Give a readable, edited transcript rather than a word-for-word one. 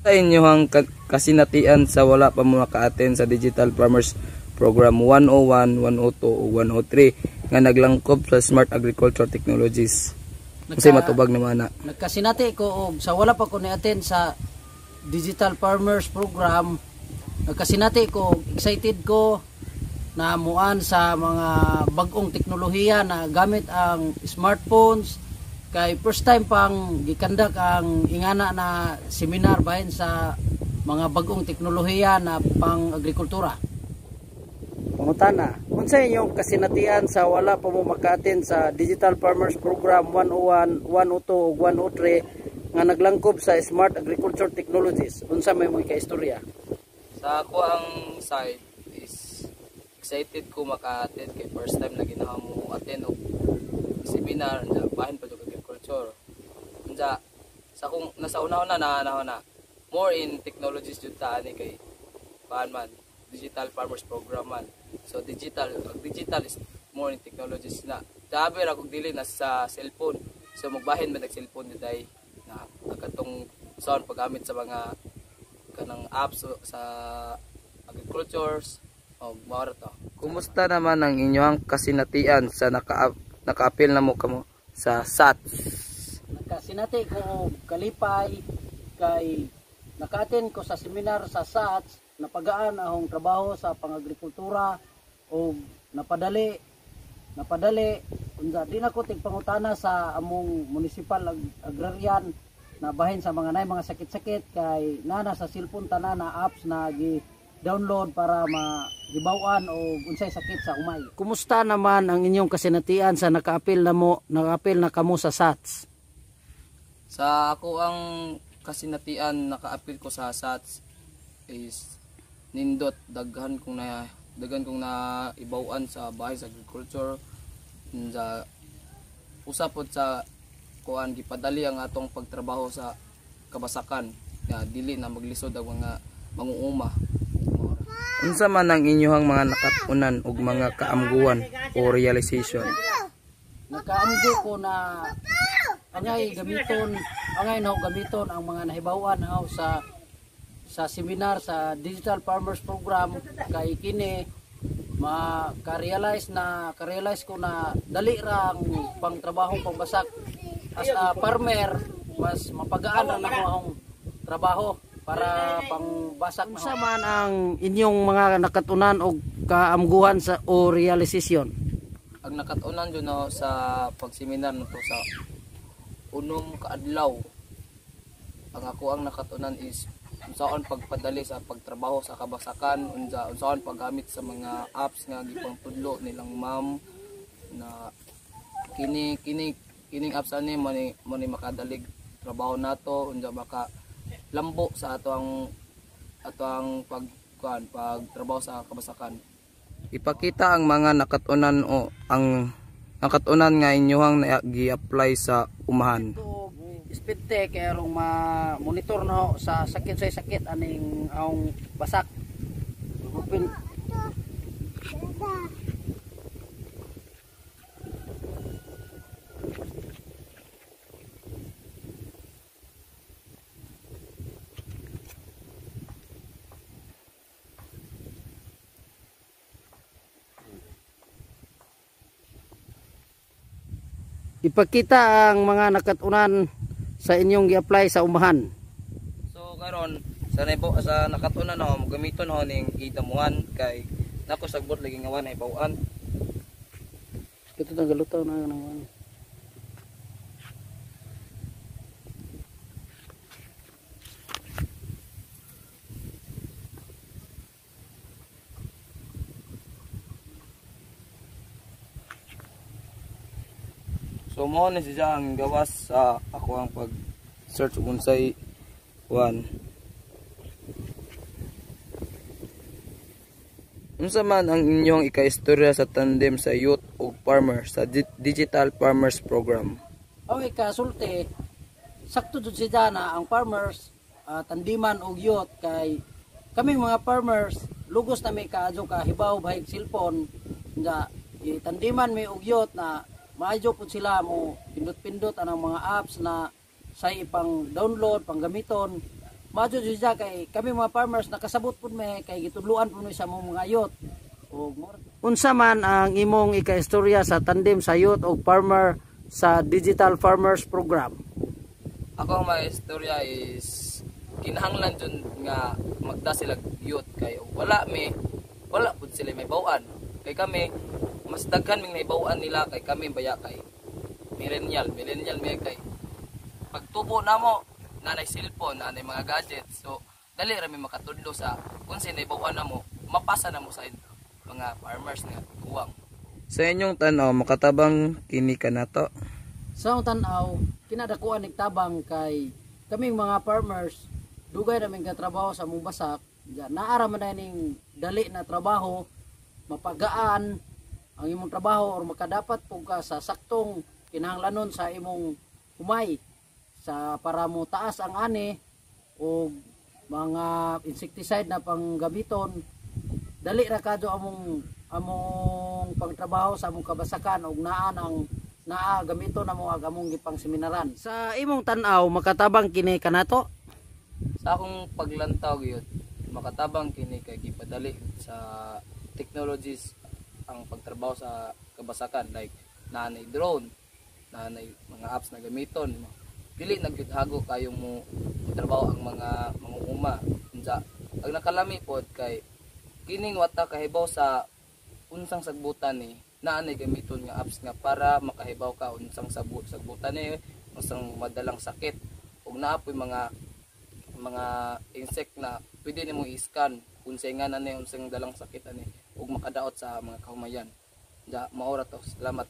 Sa inyong kasinatian sa wala pa mo naka-attend sa Digital Farmers Program 101, 102 o 103 nga naglangkob sa Smart Agriculture Technologies. Kasi matubag naman na. Nagkasinati ko og sa wala pa ko ni-attend sa Digital Farmers Program. Nagkasinati ko, excited ko na muan sa mga bagong teknolohiya na gamit ang smartphones. Kay first time pang gikandak ang ingana na seminar bahin sa mga bagong teknolohiya na pang agrikultura. Pangutana, unsa inyong kasinatian sa wala pa mo maka-attend sa Digital Farmers Program 101, 102 ug 103 nga naglangkob sa Smart Agriculture Technologies? Unsa may mga kaistorya? Sa ako ang side is excited ko maka-attend kay first time na ginawa mo attend og seminar na bahin pa agriculture. Unsa sa kung nasa una-una na more in technologies jud ta ani kay paan man Digital Farmers Program man. So digital is more in technologies na. Dabi ra kog dili na sa cellphone. So magbahin man og cellphone diday na katong sound paggamit sa mga kanang apps sa agricultures o mao to. Kumusta naman ang inyong kasinatian sa naka-appeal na mo kamo sa SATS? Nagkasinati ko kalipay kay naka-attend ko sa seminar sa SATS. Napagaan akong trabaho sa pang-agrikultura o napadali unsa di na ko tigpangutana sa among municipal agrarian na bahin sa mga nay mga sakit-sakit kay nana sa cellphone tanan na apps na gi-download para magibawan o unsay sakit sa umay. Kumusta naman ang inyong kasinatian sa naka-appeal na kamo sa SATS? Sa ako ang kasinatian naka-appeal ko sa SATS is nindot daghan kong na ibawan sa bahay sa agriculture sa usapod sa kuan gipadali ang atong pagtrabaho sa kabasakan nga dili na maglisod ang mga manguuma. Unsa man ang inyong mga nakatunan ug mga kaamguan o realization? Nakaamgo ko na angay gamiton ang mga nahibawan sa seminar sa Digital Farmers Program kay kini ka-realize ko na dali rang pangtrabaho pangbasak as a farmer mas mapagaan ra nako akong trabaho para pangbasak. Unsa man ang inyong mga nakatunan og kaamguhan sa o realization? Ang nakatunan jud no sa pagseminar nato sa unom ka adlaw ang ako ang nakatunan is unsaon pagpadali sa pagtrabaho sa kabasakan, unsaon paggamit sa mga apps nga gipangtudlo nilang ma'am na kining apps ani mo ni makadalig trabaho nato unsa baka lambo sa ato ang pagtrabaho sa kabasakan. Ipakita ang mga nakatunan o ang nakatunan nga inyohang gi-apply sa umahan. Speedtech kay arong ma-monitor no sa sakit aning aong basak. Ipakita ang mga nakatunan sa inyong gi-apply sa umahan. So karon sa nakatunan ho gamiton ho ning itamuhan kay nako sagbot lagi nga wanay bawaan. Ito na galutaw na nang so mo ni siya ang gawas sa ako ang pag-search unsay one. Unsa man ang inyong ikaistorya sa tandem sa youth ug farmer sa Digital Farmers Program? Ang ikasulti sakto jud siya na ang farmers tandiman og youth kay kaming mga farmers lugos na may kaadyo ka hibaw bahig cellphone nga tandiman may og youth na maadyo pud sila mo pindot-pindot anang mga apps na say ipang download, pang gamiton. Madyo siya kay kami mga farmers nakasabot pud may kay gitudluan pud mi sa mga youth. Ug unsa man ang imong ikaistorya sa tandem sa youth ug farmer sa Digital Farmers Program? Ako ang mga istorya is kinahanglan dyan nga magda sila youth kay wala pud sila may bawaan. Kay kami mas daghan ming naibawaan nila kay kami baya kay millennial may kay pagtubo namo nanay cellphone, nanay mga gadgets. So dali ra mi makatudlo sa kung sino naibawaan namo, mapasa namo sa mga farmers nga tuwang. Sa inyong tanaw makatabang kini kanato? Sa akong tanaw kinadakuan nigtabang kay kaming mga farmers dugay namin katrabaho sa among basak. Naara man ning dali na trabaho, mapagaan ang imong trabaho or makadapat pug ka sa saktong kinahanglanon sa imong humay sa para mo taas ang ani o mga insecticide na panggamiton. Dali ra kadto among pagtrabaho sa among kabasakan og naa gamiton namo ag among gipang seminaran. Sa imong tan-aw makatabang kini kanato? Sa akong paglantaw gyud makatabang kini kay gipadali sa technologies ang pagtrabaho sa kabasakan, like nanay drone, nanay mga apps na gamiton. Dili nagyudhago kayong mo trabaho ang mga uma. Unsa ang nakalami pod kay kining wata kahibaw sa unsang sagbutan ni naanay gamiton nga apps nga para makahibaw ka unsang sagbutan ni unsang madalang sakit ug naapoy mga insect na pwede nimo i-scan unsay nga unsang dalang sakit ani ug makadaot sa mga kahumayan. Ja maora to. Salamat.